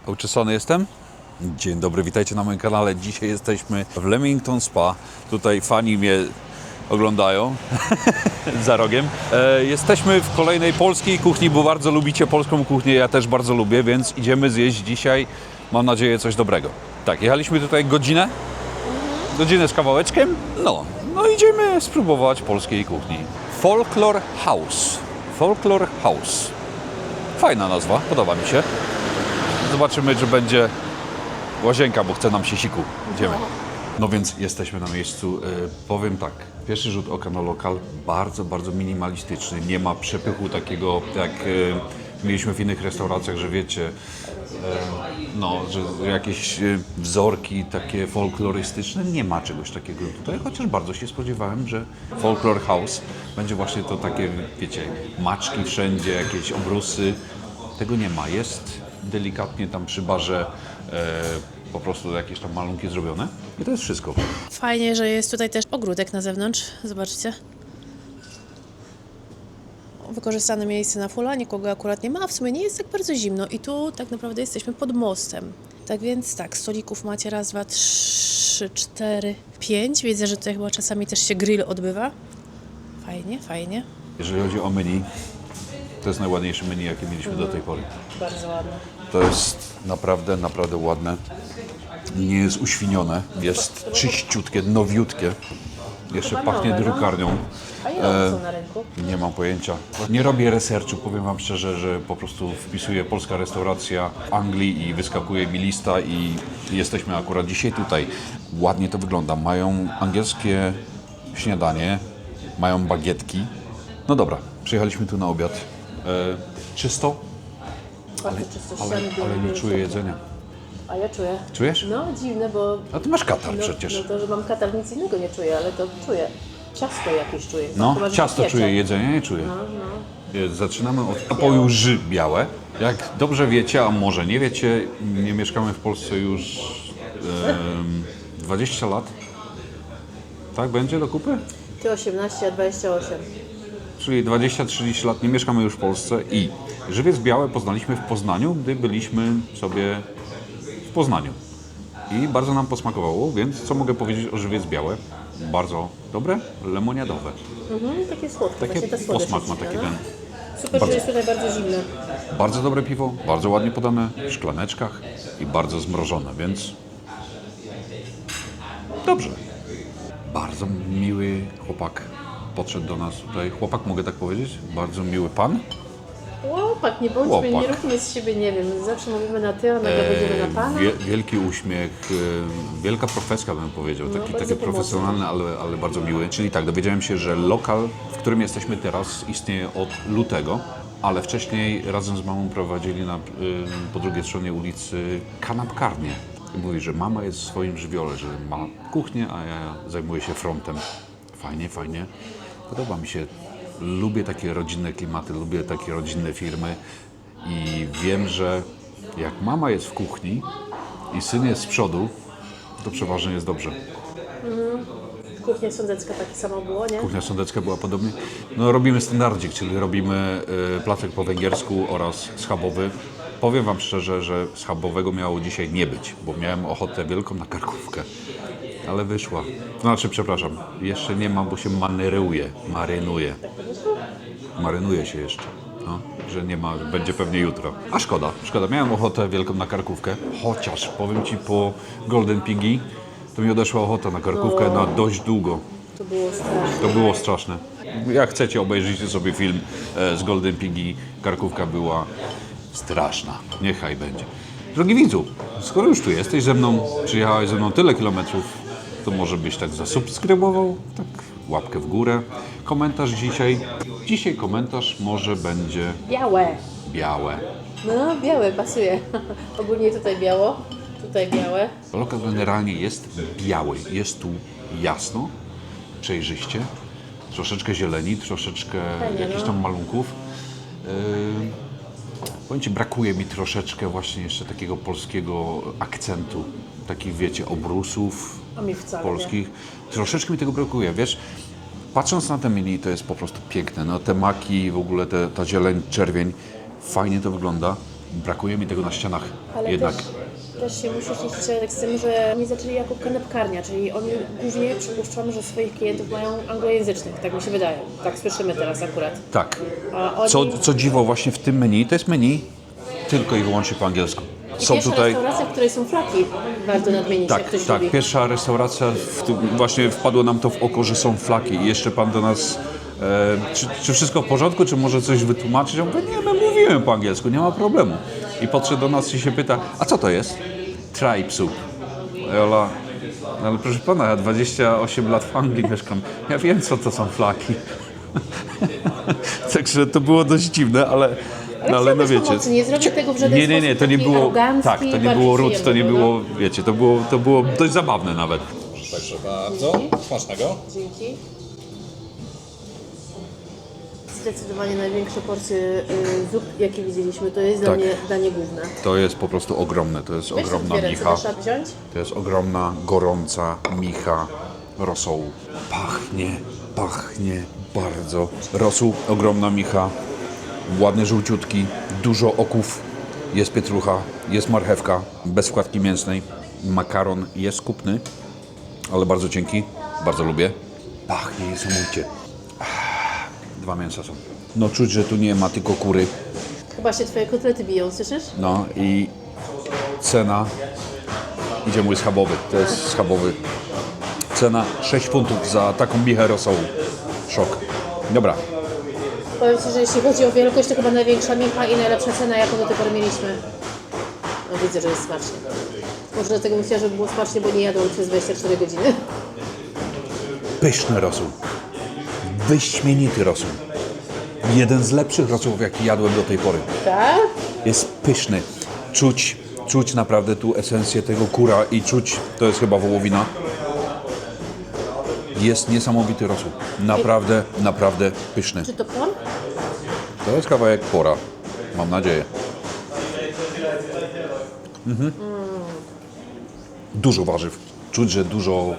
Uczesany jestem? Dzień dobry, witajcie na moim kanale. Dzisiaj jesteśmy w Leamington Spa. Tutaj fani mnie oglądają za rogiem. Jesteśmy w kolejnej polskiej kuchni, bo bardzo lubicie polską kuchnię. Ja też bardzo lubię, więc idziemy zjeść dzisiaj, mam nadzieję, coś dobrego. Tak, jechaliśmy tutaj godzinę z kawałeczkiem. No idziemy spróbować polskiej kuchni. Folklore House. Folklore House. Fajna nazwa, podoba mi się. Zobaczymy, czy będzie łazienka, bo chce nam się siku. Idziemy. No więc jesteśmy na miejscu. Powiem tak, pierwszy rzut oka na lokal bardzo, bardzo minimalistyczny. Nie ma przepychu takiego, jak mieliśmy w innych restauracjach, że wiecie, że jakieś wzorki takie folklorystyczne. Nie ma czegoś takiego tutaj, chociaż bardzo się spodziewałem, że Folklore House będzie właśnie to takie, wiecie, maczki wszędzie, jakieś obrusy. Tego nie ma. Jest delikatnie tam przy barze po prostu jakieś tam malunki zrobione i to jest wszystko. Fajnie, że jest tutaj też ogródek na zewnątrz. Zobaczcie. Wykorzystane miejsce na fulla, nikogo akurat nie ma, a w sumie nie jest tak bardzo zimno i tu tak naprawdę jesteśmy pod mostem. Tak więc tak, stolików macie raz, dwa, trzy, cztery, pięć. Widzę, że tutaj chyba czasami też się grill odbywa. Fajnie, fajnie. Jeżeli chodzi o menu, to jest najładniejsze menu, jakie mieliśmy do tej pory. Bardzo ładne. To jest naprawdę, naprawdę ładne. Nie jest uświnione, jest czyściutkie, nowiutkie. Jeszcze Chyba pachnie nowe, no. drukarnią. A ile one są na rynku? Nie mam pojęcia. Nie robię researchu, powiem wam szczerze, że po prostu wpisuję polska restauracja w Anglii i wyskakuje mi lista i jesteśmy akurat dzisiaj tutaj. Ładnie to wygląda. Mają angielskie śniadanie, mają bagietki. No dobra, przyjechaliśmy tu na obiad. Czysto, Bardzo czysto, ale nie czuję jedzenia. A ja czuję. Czujesz? No dziwne, bo A ty masz katar przecież. no to, że mam katar, nic innego nie czuję, ale to czuję. Ciasto jakieś czuję. No, Chyba, że ciasto pieczę. czuję, jedzenia nie czuję. Zaczynamy od napoju ży białe. Jak dobrze wiecie, a może nie wiecie, nie mieszkamy w Polsce już 20 lat. Tak będzie do kupy? Ty 18, a 28. Czyli 20-30 lat nie mieszkamy już w Polsce i żywiec białe poznaliśmy w Poznaniu, gdy byliśmy sobie w Poznaniu. I bardzo nam posmakowało, więc co mogę powiedzieć o żywiec białe? Bardzo dobre, lemoniadowe. Takie słodkie, Takie właśnie ta słodycz posmak jest ma dziwna, taki no. ten. Super, Bardzo. że jest tutaj bardzo zimne. Bardzo dobre piwo, bardzo ładnie podane w szklaneczkach i bardzo zmrożone, więc dobrze. Bardzo miły chłopak podszedł do nas tutaj. Chłopak, mogę tak powiedzieć? Bardzo miły pan. Łopak, nie bądźmy, Łopak. nie róbmy z siebie, nie wiem, zawsze mówimy na ty, a nagle będziemy na pana. Wielki uśmiech, wielka profeska bym powiedział, bardzo takie pomocny. profesjonalne, ale bardzo miły. Czyli tak, dowiedziałem się, że lokal, w którym jesteśmy teraz, istnieje od lutego, ale wcześniej razem z mamą prowadzili po drugiej stronie ulicy kanapkarnię. I mówi, że mama jest w swoim żywiole, że ma kuchnię, a ja zajmuję się frontem. Fajnie, fajnie. Podoba mi się. Lubię takie rodzinne klimaty, lubię takie rodzinne firmy i wiem, że jak mama jest w kuchni i syn jest z przodu, to przeważnie jest dobrze. Kuchnia sądecka takie samo było, nie? Kuchnia sądecka była podobnie. No robimy standardzik, czyli robimy placek po węgiersku oraz schabowy. Powiem wam szczerze, że schabowego miało dzisiaj nie być, bo miałem ochotę wielką na karkówkę. Ale wyszła. Znaczy, przepraszam, jeszcze nie ma, bo się marynuje. Marynuje się jeszcze. No, że nie ma, będzie pewnie jutro. A szkoda. Miałem ochotę wielką na karkówkę, chociaż powiem ci, po Golden Pigi to mi odeszła ochota na karkówkę na dość długo. To było straszne. To było straszne. Jak chcecie, obejrzyjcie sobie film z Golden Pigi. Karkówka była straszna. Niechaj będzie. Drogi widzu, skoro już tu jesteś ze mną, przyjechałeś ze mną tyle kilometrów, to może byś tak zasubskrybował, tak łapkę w górę. Komentarz dzisiaj. Dzisiaj komentarz może będzie białe. No, białe, pasuje. Ogólnie tutaj biało, tutaj białe. Lokal generalnie jest biały. Jest tu jasno, przejrzyście. Troszeczkę zieleni, troszeczkę jakichś tam malunków. Powiem ci, brakuje mi troszeczkę właśnie jeszcze takiego polskiego akcentu. Takich, wiecie, obrusów A mi wcale polskich. Troszeczkę mi tego brakuje, wiesz. Patrząc na te menu, to jest po prostu piękne. No, te maki, w ogóle ta zieleń, czerwień, fajnie to wygląda. Brakuje mi tego na ścianach Ale jednak. też się musisz liczyć z tym, że nie zaczęli jako kanapkarnia, czyli oni głównie przypuszczam, że swoich klientów mają anglojęzycznych, tak mi się wydaje. Tak słyszymy teraz akurat. Tak. A oni... Co dziwo właśnie w tym menu, to jest menu tylko i wyłącznie po angielsku. Są Pierwsza tutaj... restauracja, w której są flaki, warto nadmienić, jak ktoś Tak, lubi. pierwsza restauracja, właśnie wpadło nam to w oko, że są flaki i jeszcze pan do nas, czy wszystko w porządku, czy może coś wytłumaczyć? Ja mówię, nie, my mówimy po angielsku, nie ma problemu. I podszedł do nas i się pyta, a co to jest? Tripe soup. Ola, ale proszę pana, ja 28 lat w Anglii mieszkam, ja wiem, co to są flaki. Także to było dość dziwne, ale no wiecie. Pomocy, nie zrobię tego w żaden Nie, sposób to nie taki było, arogancki, tak, to nie bardziej było ród, to nie przyjemny, było, wiecie, to było dość zabawne nawet. Proszę bardzo, smacznego. Dzięki. Zdecydowanie największe porcje zup, jakie widzieliśmy, to jest dla Tak. mnie danie główne. To jest po prostu ogromne, to jest Weź ogromna sobie dwie ręce, micha, dasz radę wziąć? to jest ogromna, gorąca micha rosołu. Pachnie bardzo. Rosół, ogromna micha, ładny żółciutki, dużo oków, jest pietrucha, jest marchewka, bez wkładki mięsnej, makaron jest kupny, ale bardzo cienki, bardzo lubię. Pachnie niesamowicie. Dwa mięsa są. No czuć, że tu nie ma tylko kury. Chyba się twoje kotlety biją, słyszysz? No i cena, idzie mój schabowy, to jest schabowy. Cena 6 funtów za taką michę rosołu. Szok. Dobra, Powiem Ci, że jeśli chodzi o wielkość, to chyba największa micha i najlepsza cena, jaką do tej pory mieliśmy. No widzę, że jest smacznie. Może dlatego bym chciała, żeby było smacznie, bo nie jadłam przez 24 godziny. pyszny rosół. Wyśmienity rosół. Jeden z lepszych rosołów, jaki jadłem do tej pory. Tak? Jest pyszny. Czuć naprawdę tu esencję tego kura i czuć, to jest chyba wołowina. Jest niesamowity rosół. Naprawdę pyszny. Czy to plon? To jest kawałek pora, mam nadzieję. Dużo warzyw. Czuć, że dużo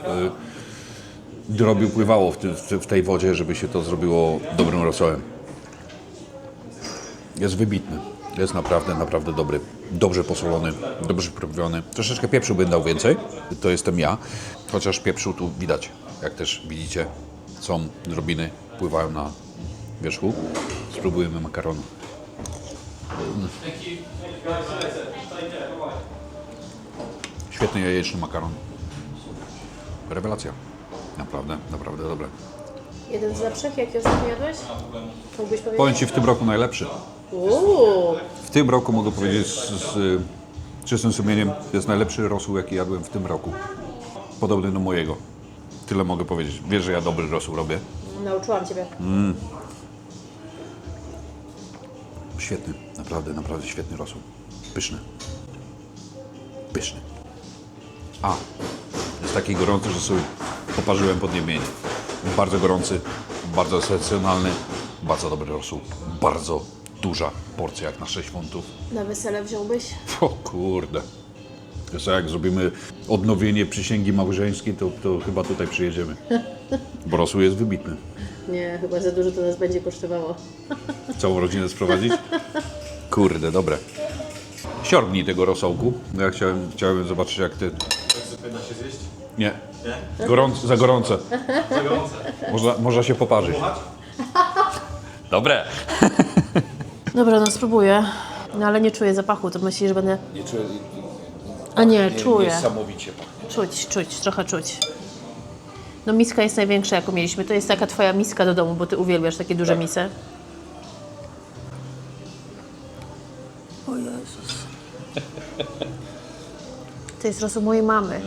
drobiu pływało w tej wodzie, żeby się to zrobiło dobrym rosołem. Jest wybitny. Jest naprawdę dobry. Dobrze posolony, dobrze przyprawiony. Troszeczkę pieprzu bym dał więcej. To jestem ja. Chociaż pieprzu tu widać. Jak też widzicie, są drobiny, pływają na wierzchu. Spróbujemy makaronu. Świetny jajeczny makaron. Rewelacja. Naprawdę dobre. Jeden z lepszych, jaki ostatnio jadłeś? Mógłbyś powiedzieć? Powiem Ci, w tym roku najlepszy. W tym roku mogę powiedzieć z czystym sumieniem, to jest najlepszy rosół, jaki jadłem w tym roku. Podobny do mojego. Tyle mogę powiedzieć. Wiesz, że ja dobry rosół robię. Nauczyłam Ciebie. Świetny. Naprawdę świetny rosół. Pyszny. Jest taki gorący, że sobie poparzyłem podniebienie. Bardzo gorący, bardzo esencjonalny, bardzo dobry rosół. Bardzo duża porcja, jak na 6 funtów. Na wesele wziąłbyś? O kurde. To co, jak zrobimy odnowienie przysięgi małżeńskiej, to chyba tutaj przyjedziemy. Bo rosół jest wybitny. Nie, chyba za dużo to nas będzie kosztowało. Całą rodzinę sprowadzić? Kurde, dobre. Siorbnij tego rosołku. Ja chciałem zobaczyć, jak ty... Da się zjeść? Nie. Za gorące. Można się poparzyć. Dobre. Dobra, no spróbuję. No ale nie czuję zapachu, to myślisz, że będę... Nie czuję. A nie, czuję. Niesamowicie pachnie. Trochę czuć. No miska jest największa, jaką mieliśmy. To jest taka twoja miska do domu, bo ty uwielbiasz takie duże misy. O Jezus. To jest rosół mojej mamy.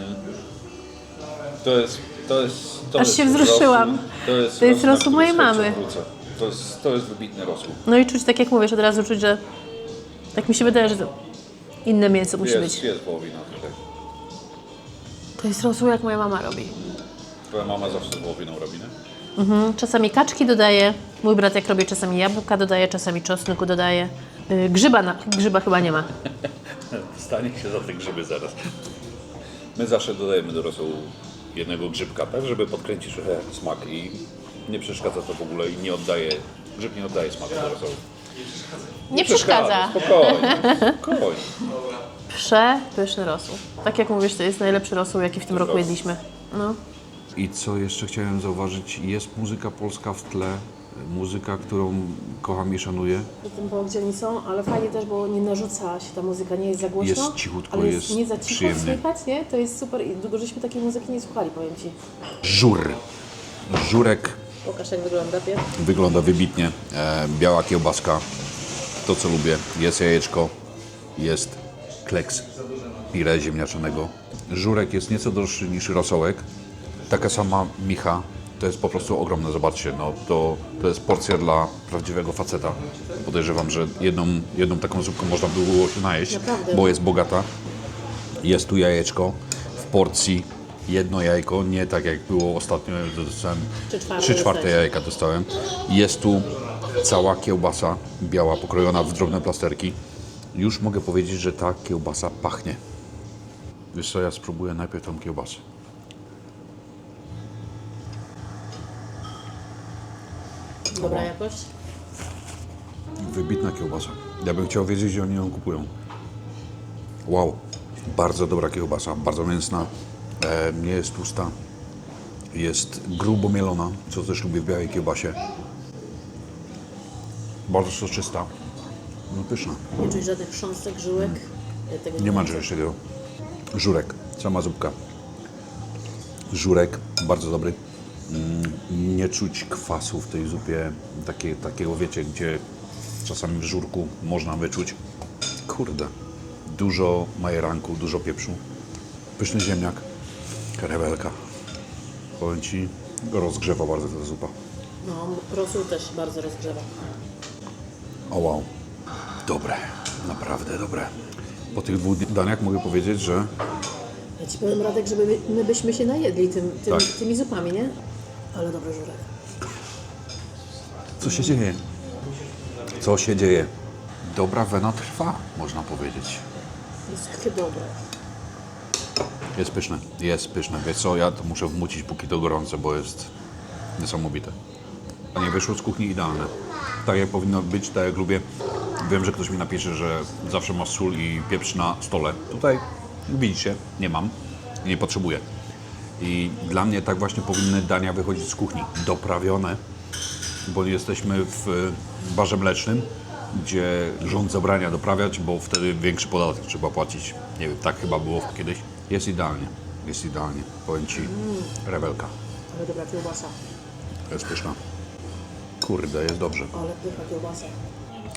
To Aż się wzruszyłam. To jest rosół mojej mamy. To jest wybitny rosół. No i czuć, tak jak mówisz, od razu czuć, że... Tak mi się wydaje, że to inne mięso musi być. Jest wołowina tutaj. To jest rosół, jak moja mama robi. Twoja mama zawsze z wołowiną robi, nie? Czasami kaczki dodaje, mój brat jak robi, czasami jabłka dodaje, czasami czosnku dodaje. Grzyba chyba nie ma. Stanie się za te grzyby zaraz. My zawsze dodajemy do rosołu jednego grzybka, tak, żeby podkręcić trochę smak i nie przeszkadza to w ogóle i grzyb nie oddaje smaku do rosołu. Nie przeszkadza. Spokojnie. Przepyszny rosół. Tak jak mówisz, to jest najlepszy rosół, jaki w tym roku jedliśmy. No. I co jeszcze chciałem zauważyć, jest muzyka polska w tle, muzyka, którą kocham i szanuję. Jestem po gdzie oni są, ale fajnie też, bo nie narzuca się ta muzyka, nie jest za głośno. Jest cichutko, ale jest nie za cicho przyjemnie. słychać, nie? To jest super i długo żeśmy takiej muzyki nie słuchali, powiem Ci. Żur. Żurek Pokaż jak wygląda, Piotr. wygląda wybitnie. Biała kiełbaska, to co lubię. Jest jajeczko, jest kleks pire ziemniaczanego. Żurek jest nieco droższy niż rosołek. Taka sama micha. To jest po prostu ogromne, zobaczcie, no to jest porcja dla prawdziwego faceta. Podejrzewam, że jedną taką zupką można by było się najeść, Naprawdę. bo jest bogata. Jest tu jajeczko w porcji, jedno jajko, nie tak jak było ostatnio, dostałem 3/4 jajka dostałem. Jest tu cała kiełbasa biała, pokrojona w drobne plasterki. Już mogę powiedzieć, że ta kiełbasa pachnie. Wiesz co, ja spróbuję najpierw tą kiełbasę. Dobra jakość? Wybitna kiełbasa. Ja bym chciał wiedzieć, gdzie oni ją kupują. Wow, bardzo dobra kiełbasa, bardzo mięsna, nie jest tłusta, jest grubo mielona, co też lubię w białej kiełbasie. Bardzo soczysta, no pyszna. Nie czuć żadnych chrząstek, żyłek. Tego Nie ma czegoś takiego. Żurek, sama zupka. Żurek, bardzo dobry. Nie czuć kwasu w tej zupie, takiego wiecie, gdzie czasami w żurku można wyczuć. Kurde, dużo majeranku, dużo pieprzu. Pyszny ziemniak, rewelka. Powiem Ci, rozgrzewa bardzo ta zupa. No, rosół też bardzo rozgrzewa. O wow, dobre, naprawdę dobre. Po tych 2 daniach mogę powiedzieć, że Ja Ci powiem, Radek, żeby my byśmy się najedli Tak. tymi zupami, nie? Ale dobry żurek. co się dzieje? Co się dzieje? Dobra wena trwa, można powiedzieć. Jest dobre. Jest pyszne. Wiesz co, ja to muszę wmucić, póki to gorące, bo jest niesamowite. Nie wyszło z kuchni idealne. Tak jak powinno być, tak jak lubię. Wiem, że ktoś mi napisze, że zawsze masz sól i pieprz na stole. Tutaj, widzicie, nie mam i nie potrzebuję. I dla mnie tak właśnie powinny dania wychodzić z kuchni. Doprawione, bo jesteśmy w barze mlecznym, gdzie rząd zabrania doprawiać, bo wtedy większy podatek trzeba płacić. Nie wiem, tak chyba było kiedyś. Jest idealnie. Powiem Ci, rewelka. Ale dobra kiełbasa. Jest pyszna. Kurde, jest dobrze. Ale pycha kiełbasa.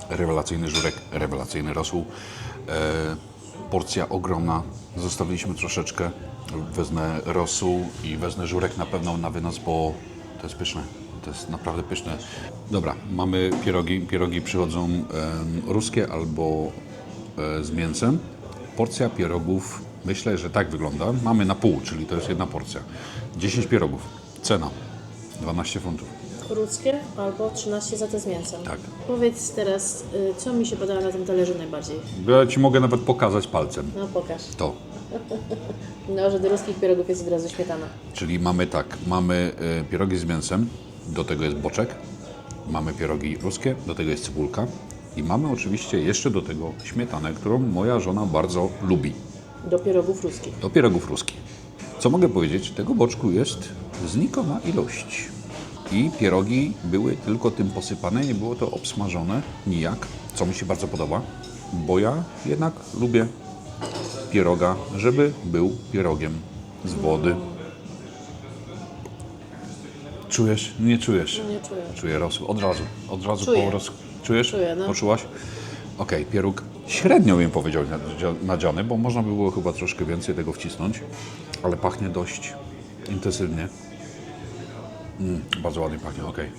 Rewelacyjny żurek, rewelacyjny rosół. Porcja ogromna. Zostawiliśmy troszeczkę. Wezmę rosół i wezmę żurek na pewno na wynos, bo to jest pyszne. To jest naprawdę pyszne. Dobra, mamy pierogi. Pierogi przychodzą ruskie albo z mięsem. Porcja pierogów, myślę, że tak wygląda. Mamy na pół, czyli to jest jedna porcja. 10 pierogów. Cena 12 funtów. Ruskie albo 13 za te z mięsem. Tak. Powiedz teraz, co mi się podoba na tym talerzu najbardziej? Ja Ci mogę nawet pokazać palcem. No pokaż. To. No, że do ruskich pierogów jest od razu śmietana. Czyli mamy tak, mamy pierogi z mięsem, do tego jest boczek, mamy pierogi ruskie, do tego jest cebulka i mamy oczywiście jeszcze do tego śmietanę, którą moja żona bardzo lubi. Do pierogów ruskich. Do pierogów ruskich. Co mogę powiedzieć? Tego boczku jest znikoma ilość. I pierogi były tylko tym posypane, nie było to obsmażone nijak, co mi się bardzo podoba, bo ja jednak lubię pieroga, żeby był pierogiem z wody. Czujesz? Nie czujesz? Nie czuję. Czuję rosół. Od razu Czuję. po Czujesz? Czuję, no. Poczułaś? Okej, pieróg średnio bym powiedział nadziany, bo można by było chyba troszkę więcej tego wcisnąć, ale pachnie dość intensywnie. Bardzo ładnie pachnie, okej.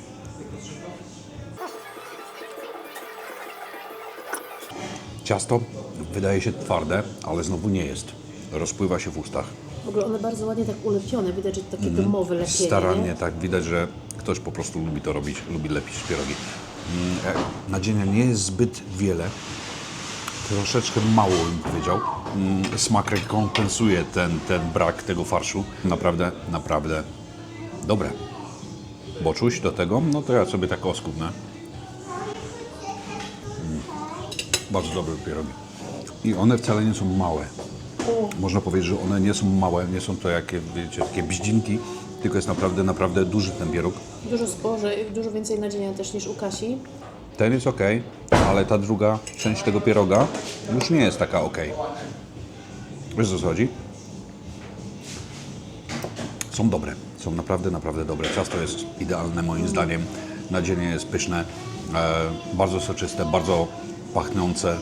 Ciasto wydaje się twarde, ale znowu nie jest. Rozpływa się w ustach. W ogóle one bardzo ładnie tak ulepione. Widać, że to takie domowe lepienie. Starannie, nie? tak. Widać, że ktoś po prostu lubi to robić, lubi lepić pierogi. Nadzienia nie jest zbyt wiele. Troszeczkę mało bym powiedział. Smak rekompensuje ten brak tego farszu. Naprawdę dobre. Boczuś do tego, no to ja sobie tak oskubnę. Bardzo dobre pierogi. I one wcale nie są małe. Można powiedzieć, że one nie są małe, nie są to jakie, wiecie, takie bździnki, tylko jest naprawdę, naprawdę duży ten pieróg. Dużo spoży, dużo więcej nadzienia też niż u Kasi. Ten jest ok, ale ta druga część tego pieroga już nie jest taka ok. Wiesz, o co chodzi? Są dobre, są naprawdę, naprawdę dobre. Ciasto jest idealne moim zdaniem. Nadzienie jest pyszne, bardzo soczyste, bardzo pachnące.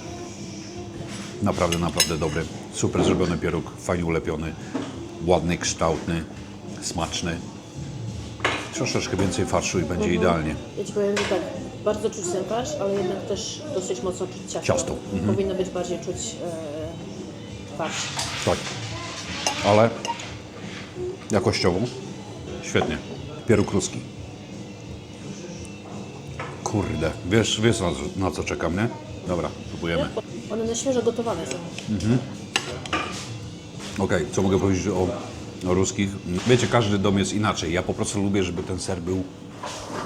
Naprawdę, naprawdę dobry. Super zrobiony pieróg, fajnie ulepiony, ładny, kształtny, smaczny. Troszeczkę więcej farszu i będzie idealnie. Ja Ci powiem, że tak, bardzo czuć ten farsz, ale jednak też dosyć mocno czuć ciasto. Ciasto. Powinno być bardziej czuć farsz. Tak, ale jakościowo świetnie. Pieróg ruski. Kurde, wiesz na co czekam, nie? Dobra, próbujemy. One na świeżo gotowane są. Okej, co mogę powiedzieć o ruskich? Wiecie, każdy dom jest inaczej. Ja po prostu lubię, żeby ten ser był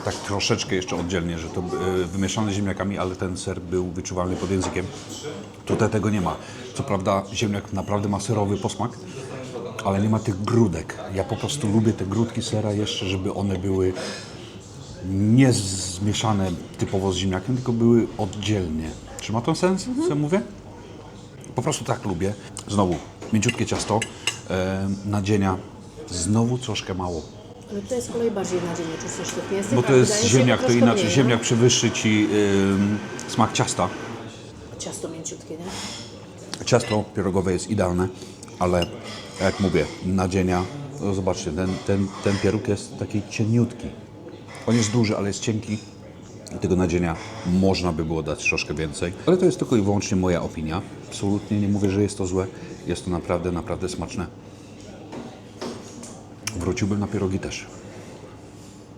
tak troszeczkę jeszcze oddzielnie, że to wymieszany z ziemniakami, ale ten ser był wyczuwalny pod językiem. Tutaj tego nie ma. Co prawda ziemniak naprawdę ma serowy posmak, ale nie ma tych grudek. Ja po prostu lubię te grudki sera jeszcze, żeby one były nie zmieszane typowo z ziemniakiem, tylko były oddzielnie. Czy ma to sens, co ja mówię? Po prostu tak lubię. Znowu, mięciutkie ciasto, nadzienia, znowu troszkę mało. Ale tutaj z kolei bardziej nadzienie czuć niż tych mięsnych. Bo to a jest wydaje się, ziemniak, to troszkę inaczej. mniej, Ziemniak przewyższy ci smak ciasta. no. Ciasto mięciutkie, nie? Ciasto pierogowe jest idealne, ale jak mówię, nadzienia, no zobaczcie, ten pieróg jest taki cieniutki. On jest duży, ale jest cienki. I tego nadzienia można by było dać troszkę więcej. Ale to jest tylko i wyłącznie moja opinia. Absolutnie nie mówię, że jest to złe. Jest to naprawdę, naprawdę smaczne. Wróciłbym na pierogi też.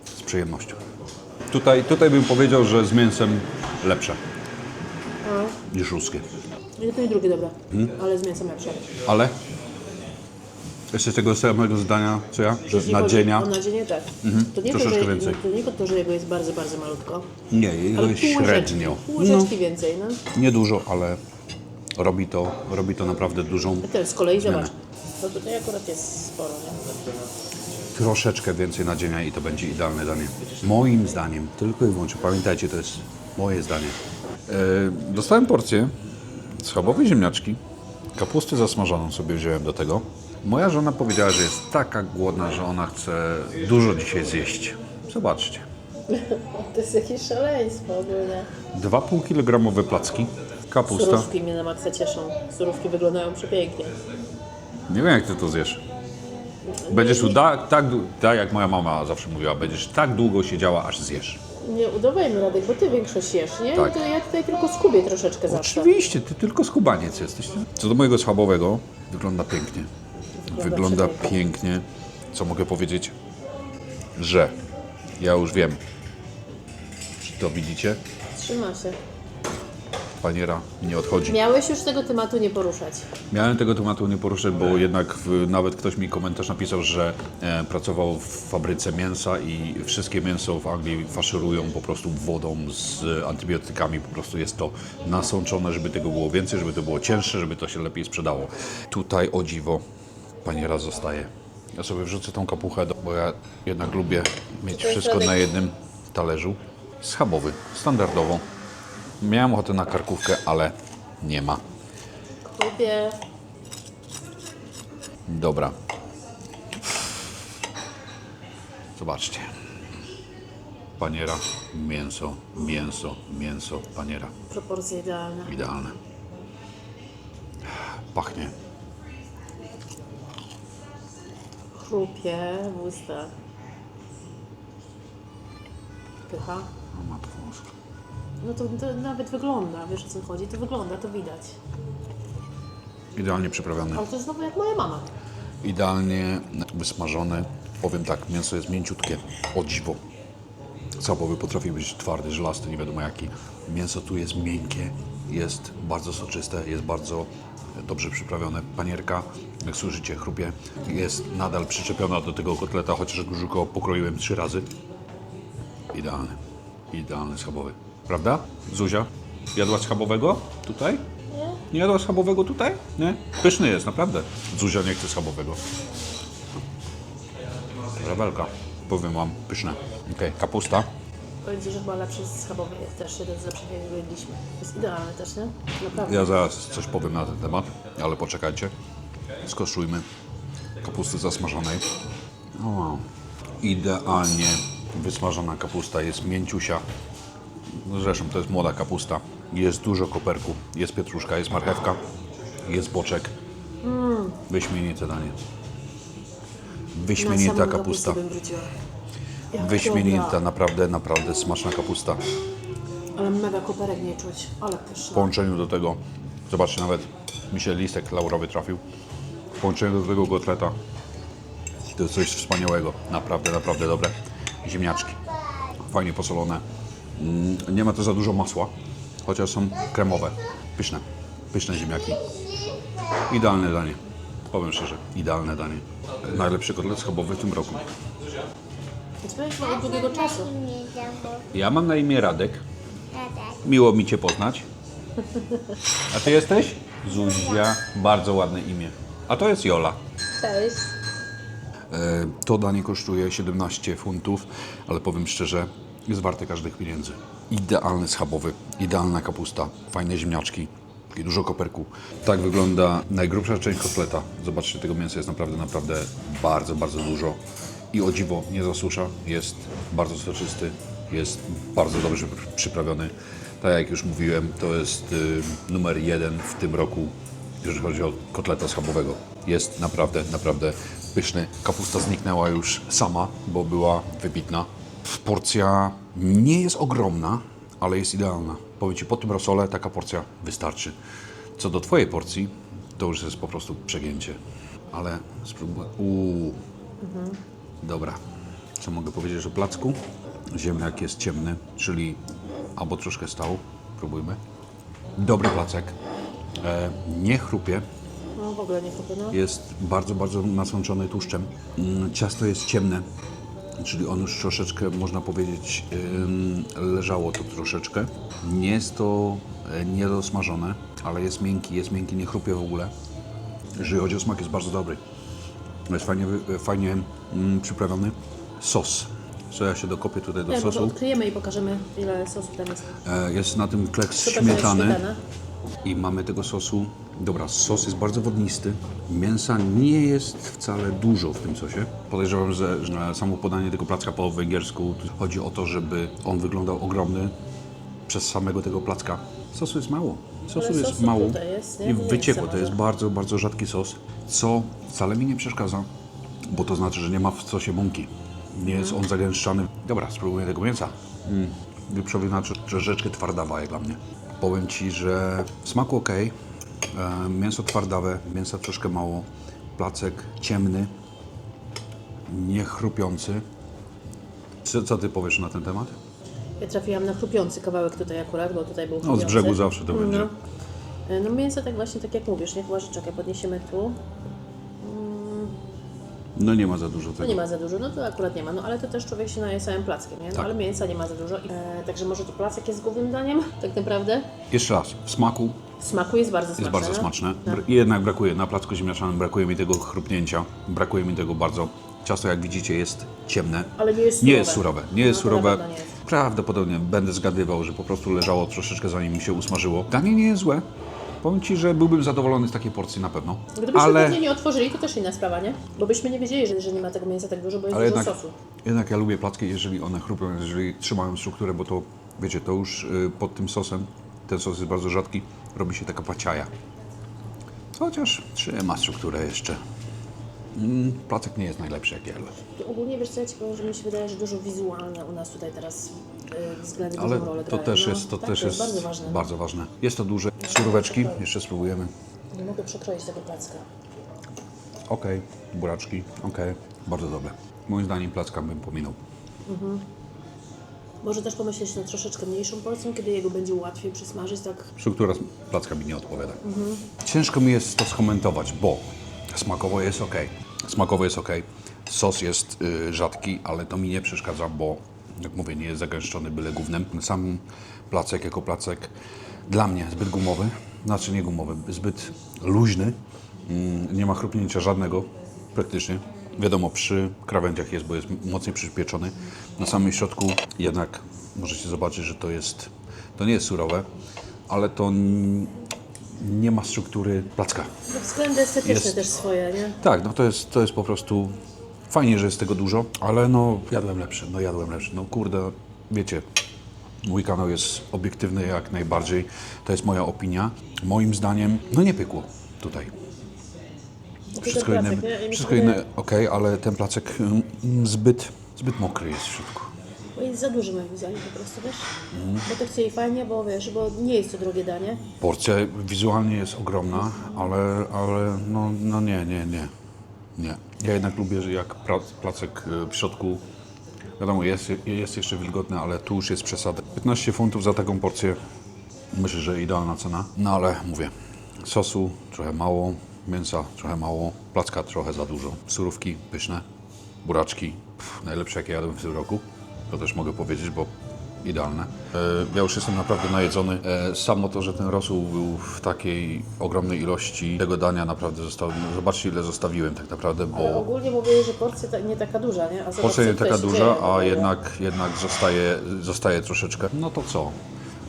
Z przyjemnością. Tutaj bym powiedział, że z mięsem lepsze niż ruskie. Jedno i drugie dobre, ale z mięsem lepsze. Ale jesteś tego samego zdania, co ja? Że Jeśli nadzienia... chodzi o nadzienie, tak. To nie troszeczkę to, że, więcej. To nie to, że jego jest bardzo, bardzo malutko. Nie, jego Ale jest pół średnio. łyżeczki, pół łyżeczki więcej, no. Nie dużo, ale robi to naprawdę dużą... A teraz z kolei zobacz. No tutaj akurat jest sporo, nie? Troszeczkę więcej nadzienia i to będzie idealne danie. Moim zdaniem, tylko i wyłącznie, pamiętajcie, to jest moje zdanie. Dostałem porcję schabowej ziemniaczki, kapusty zasmażoną sobie wziąłem do tego. Moja żona powiedziała, że jest taka głodna, że ona chce dużo dzisiaj zjeść. Zobaczcie. To jest jakieś szaleństwo ogólnie. 2,5 kg placki, kapusta. Surówki mnie na maksa cieszą. Surówki wyglądają przepięknie. Nie wiem, jak ty to zjesz. Będziesz tu tak jak moja mama zawsze mówiła, będziesz tak długo siedziała, aż zjesz. Nie udawajmy, Radek, bo ty większość jesz, nie? Tak. To ja tutaj tylko skubię troszeczkę zawsze. Oczywiście, ty tylko skubaniec jesteś. Co do mojego schabowego, wygląda pięknie. Wygląda przepięknie. pięknie. Co mogę powiedzieć? Że ja już wiem. Czy to widzicie? Trzyma się. Paniera nie odchodzi. Miałeś już tego tematu nie poruszać. Miałem tego tematu nie poruszać, bo jednak nawet ktoś mi komentarz napisał, że pracował w fabryce mięsa i wszystkie mięso w Anglii faszerują po prostu wodą z antybiotykami. Po prostu jest to nasączone, żeby tego było więcej, żeby to było cięższe, żeby to się lepiej sprzedało. Tutaj o dziwo paniera zostaje. Ja sobie wrzucę tą kapuchę, bo ja jednak lubię mieć wszystko na jednym talerzu. Schabowy, standardowo. Miałem ochotę na karkówkę, ale nie ma. Lubię. Dobra. Zobaczcie. Paniera, mięso, mięso, mięso, paniera. Proporcje idealne. Idealne. Pachnie. Chrupie w ustach. Pycha. O matko boska. No to nawet wygląda, wiesz o co chodzi? To wygląda, to widać. Idealnie przyprawione. Ale to znowu jak moja mama. Idealnie wysmażone. Powiem tak, mięso jest mięciutkie. O dziwo. Schabowy potrafi być twardy, żelasty, nie wiadomo jaki. Mięso tu jest miękkie, jest bardzo soczyste, jest bardzo dobrze przyprawione. Panierka, jak słyszycie, chrupie. Jest nadal przyczepiona do tego kotleta, chociaż już go pokroiłem 3 razy. Idealny. Idealny schabowy. Prawda, Zuzia? Jadłaś schabowego tutaj? Nie jadłaś schabowego tutaj? Nie? Pyszny jest, naprawdę. Zuzia nie chce schabowego. Rewelka. Powiem wam, pyszne. Okej, kapusta. Powiem Ci, że chyba lepszy z schabowy jest też jeden z lepszych, jakiego jedliśmy. Jest idealny też, nie? Naprawdę. Ja zaraz coś powiem na ten temat, ale poczekajcie. Skosztujmy kapusty zasmażonej. O, wow. Idealnie wysmażona kapusta, jest mięciusia. No zresztą to jest młoda kapusta. Jest dużo koperku, jest pietruszka, jest marchewka, jest boczek. Wyśmienite danie. Wyśmienita kapusta. Bym wróciła. Jak Wyśmienita, dobra. naprawdę, naprawdę smaczna kapusta. Ale mega koperek nie czuć, ale W pyszna. połączeniu do tego, zobaczcie, nawet mi się listek laurowy trafił. W połączeniu do tego kotleta to jest coś wspaniałego. Naprawdę, naprawdę dobre. Ziemniaczki. Fajnie posolone. Nie ma to za dużo masła, chociaż są kremowe. Pyszne. Pyszne ziemniaki. Idealne danie. Powiem szczerze, idealne danie. Najlepszy kotlet schabowy w tym roku. Spędziliśmy od długiego czasu. Ja mam na imię Radek. Miło mi Cię poznać. A Ty jesteś? Zuzia. Bardzo ładne imię. A to jest Jola. Cześć. To danie kosztuje 17 funtów, ale powiem szczerze, jest warte każdych pieniędzy. Idealny schabowy, idealna kapusta, fajne ziemniaczki i dużo koperku. Tak wygląda najgrubsza część kotleta. Zobaczcie, tego mięsa jest naprawdę, naprawdę bardzo, bardzo dużo. I o dziwo nie zasusza, jest bardzo soczysty, jest bardzo dobrze przyprawiony. Tak jak już mówiłem, to jest numer 1 w tym roku, jeżeli chodzi o kotleta schabowego. Jest naprawdę, naprawdę pyszny. Kapusta zniknęła już sama, bo była wybitna. Porcja nie jest ogromna, ale jest idealna. Powiem Ci, po tym rosole taka porcja wystarczy. Co do Twojej porcji, to już jest po prostu przegięcie. Ale spróbuję. Dobra. Co mogę powiedzieć o placku? Ziemniak jest ciemny, czyli albo troszkę stał. Próbujmy. Dobry placek. Nie chrupie. No w ogóle nie kupię, Jest bardzo, bardzo nasączony tłuszczem. Ciasto jest ciemne, czyli on już troszeczkę, można powiedzieć, leżało to troszeczkę. Nie jest to niedosmażone, ale jest miękki, nie chrupie w ogóle. Jeżeli chodzi o smak, jest bardzo dobry. Jest fajnie przyprawiony. Sos. Co ja się dokopię tutaj do może sosu. odkryjemy i pokażemy, ile sosu tam jest. Jest na tym kleks Super, to jest śmietany. śmietana. I mamy tego sosu. Dobra, sos jest bardzo wodnisty. Mięsa nie jest wcale dużo w tym sosie. Podejrzewam, że na samo podanie tego placka po węgiersku chodzi o to, żeby on wyglądał ogromny przez samego tego placka. Sosu jest mało. Sosu Ale jest sosu mało. tutaj jest, nie? I Nie jest wyciekło. za To jest dużo. bardzo, bardzo rzadki sos, co wcale mi nie przeszkadza, bo to znaczy, że nie ma w sosie mąki. Nie jest on zagęszczany. Dobra, spróbuję tego mięsa. Wieprzowina troszeczkę twardawa jak dla mnie. Powiem Ci, że w smaku ok. Mięso twardawe, mięsa troszkę mało. Placek ciemny, nie chrupiący. Co Ty powiesz na ten temat? Ja trafiłam na chrupiący kawałek tutaj akurat, bo tutaj był No, z chrupiący. brzegu zawsze to będzie. No mięso tak właśnie, tak jak mówisz, nie? Chyba, że czekaj, podniesiemy tu. No nie ma za dużo No tego. nie ma za dużo, no to akurat nie ma, no ale to też człowiek się naje samym plackiem, nie? No Tak. ale mięsa nie ma za dużo. Także może to placek jest głównym daniem, tak naprawdę. Jeszcze raz, w smaku W smaku jest bardzo smaczne. jest bardzo no. smaczne. No. I jednak brakuje, na placku ziemniaczanym brakuje mi tego chrupnięcia. Brakuje mi tego bardzo. Ciasto, jak widzicie, jest ciemne. Ale nie jest Nie surowe. jest surowe. Nie jest No, to surowe. na pewno nie jest. Prawdopodobnie będę zgadywał, że po prostu leżało troszeczkę zanim się usmażyło. Danie nie jest złe. Powiem Ci, że byłbym zadowolony z takiej porcji na pewno. Gdybyśmy Ale, pewnie nie otworzyli, to też inna sprawa, nie? Bo byśmy nie wiedzieli, że nie ma tego mięsa tak dużo, bo jest ale dużo jednak, sosu. jednak ja lubię placki, jeżeli one chrupią, jeżeli trzymają strukturę, bo to, wiecie, to już pod tym sosem, ten sos jest bardzo rzadki, robi się taka paciaja. Chociaż trzyma strukturę jeszcze. Placek nie jest najlepszy jak jadłem. To ogólnie, wiesz co, ja Ci powiem, że mi się wydaje, że dużo wizualne u nas tutaj teraz względnie Ale dużą rolę to grają. też No, jest, to tak, też jest bardzo ważne. bardzo ważne. Jest to duże. Suróweczki, jeszcze spróbujemy. Nie mogę przekroić tego placka. Okej, buraczki, okej, bardzo dobre. Moim zdaniem placka bym pominął. Może też pomyśleć nad troszeczkę mniejszą porcją, kiedy jego będzie łatwiej przysmażyć, tak? Struktura placka mi nie odpowiada. Ciężko mi jest to skomentować, bo smakowo jest ok. Smakowo jest ok. Sos jest rzadki, ale to mi nie przeszkadza, bo jak mówię, nie jest zagęszczony byle gównem. Sam placek jako placek dla mnie zbyt gumowy, znaczy nie gumowy, zbyt luźny. Nie ma chrupnięcia żadnego praktycznie. Wiadomo, przy krawędziach jest, bo jest mocniej przypieczony. Na samym środku jednak możecie zobaczyć, że to nie jest surowe, ale to nie ma struktury placka. No, względy estetyczne Jest. też swoje, nie? Tak, no to jest po prostu fajnie, że jest tego dużo, ale no jadłem lepszy. No kurde, wiecie, mój kanał jest obiektywny jak najbardziej. To jest moja opinia. Moim zdaniem, no nie pykło tutaj. Wszystko ten inne, placek, nie? I wszystko myślę, inne okej, ale ten placek zbyt mokry jest w środku. Bo jest za duży moim zdaniem po prostu, wiesz? Bo to chcieli fajnie, bo wiesz, bo nie jest to drogie danie. Porcja wizualnie jest ogromna, ale no nie. Ja jednak lubię, że jak placek w środku, wiadomo, jest jeszcze wilgotny, ale tu już jest przesada. 15 funtów za taką porcję, myślę, że idealna cena. No ale mówię, sosu trochę mało, mięsa trochę mało, placka trochę za dużo. Surówki pyszne, buraczki, najlepsze jakie jadłem w tym roku. To też mogę powiedzieć, bo idealne. Ja już jestem naprawdę najedzony. Samo to, że ten rosół był w takiej ogromnej ilości tego dania naprawdę został. Zobaczcie, ile zostawiłem tak naprawdę, Ale bo ogólnie mówię, że porcja nie taka duża, nie? A zobacz, porcja nie co tutaj taka się duża, dzieje, a no, jednak zostaje troszeczkę. No to co?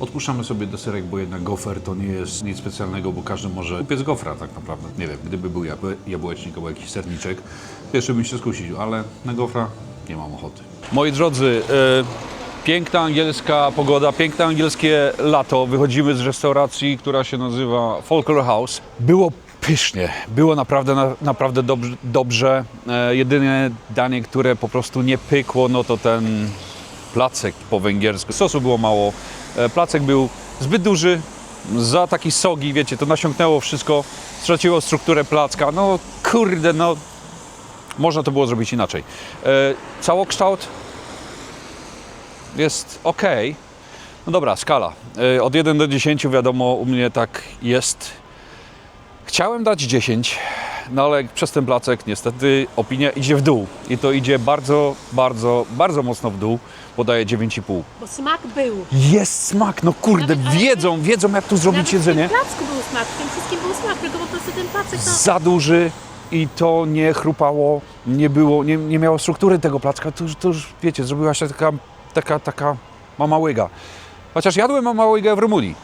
Odpuszczamy sobie deserek, bo jednak gofer to nie jest nic specjalnego, bo każdy może kupić gofra tak naprawdę. Nie wiem, gdyby był jabłecznik albo jakiś serniczek, to jeszcze bym się skusił, ale na gofra nie mam ochoty. Moi drodzy, piękna angielska pogoda, piękne angielskie lato. Wychodzimy z restauracji, która się nazywa Folklore House. Było pysznie, było naprawdę dobrze. Jedyne danie, które po prostu nie pykło, no to ten placek po węgiersku. Sosu było mało, placek był zbyt duży, za taki sogi, wiecie, to nasiąknęło wszystko, straciło strukturę placka. No kurde, no można to było zrobić inaczej. Całokształt jest ok. No dobra, skala. Od 1 do 10 wiadomo, u mnie tak jest. Chciałem dać 10, no ale przez ten placek niestety opinia idzie w dół. I to idzie bardzo mocno w dół. Podaję 9,5. Bo smak był. Jest smak, no kurde, wiedzą jak tu zrobić jedzenie. W tym placku był smak, w tym wszystkim był smak, tylko po prostu ten placek to... Za duży i to nie chrupało, nie miało struktury tego placka. To już wiecie, zrobiła się taka mama łyga. Chociaż jadłem mama łygę w Rumunii.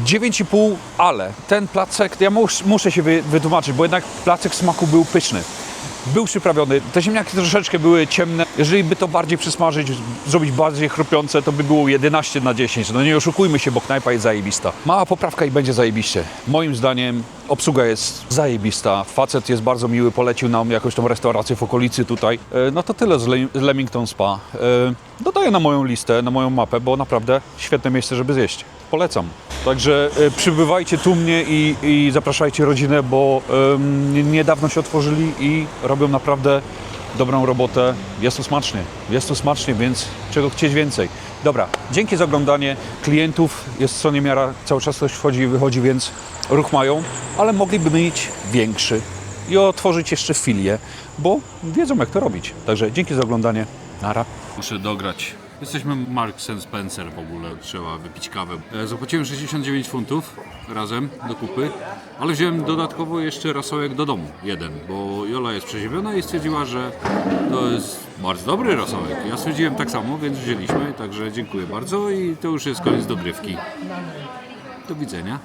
9,5, ale ten placek, ja muszę się wytłumaczyć, bo jednak placek smaku był pyszny. Był przyprawiony, te ziemniaki troszeczkę były ciemne. Jeżeli by to bardziej przysmażyć, zrobić bardziej chrupiące, to by było 11 na 10. No nie oszukujmy się, bo knajpa jest zajebista. Mała poprawka i będzie zajebiście. Moim zdaniem obsługa jest zajebista. Facet jest bardzo miły, polecił nam jakąś tą restaurację w okolicy tutaj. No to tyle z Leamington Spa. Dodaję na moją listę, na moją mapę, bo naprawdę świetne miejsce, żeby zjeść. Polecam. Także przybywajcie tu mnie i zapraszajcie rodzinę, bo niedawno się otworzyli i robią naprawdę dobrą robotę. Jest tu smacznie, więc czego chcieć więcej. Dobra, dzięki za oglądanie. Klientów jest co niemiara, cały czas coś wchodzi i wychodzi, więc ruch mają, ale mogliby mieć większy i otworzyć jeszcze filię, bo wiedzą jak to robić. Także dzięki za oglądanie. Nara. Muszę dograć. Jesteśmy Marks & Spencer w ogóle, trzeba wypić kawę. Zapłaciłem 69 funtów razem do kupy, ale wziąłem dodatkowo jeszcze rasołek do domu, jeden, bo Jola jest przeziębiona i stwierdziła, że to jest bardzo dobry rasołek. Ja stwierdziłem tak samo, więc wzięliśmy, także dziękuję bardzo i to już jest koniec dogrywki. Do widzenia.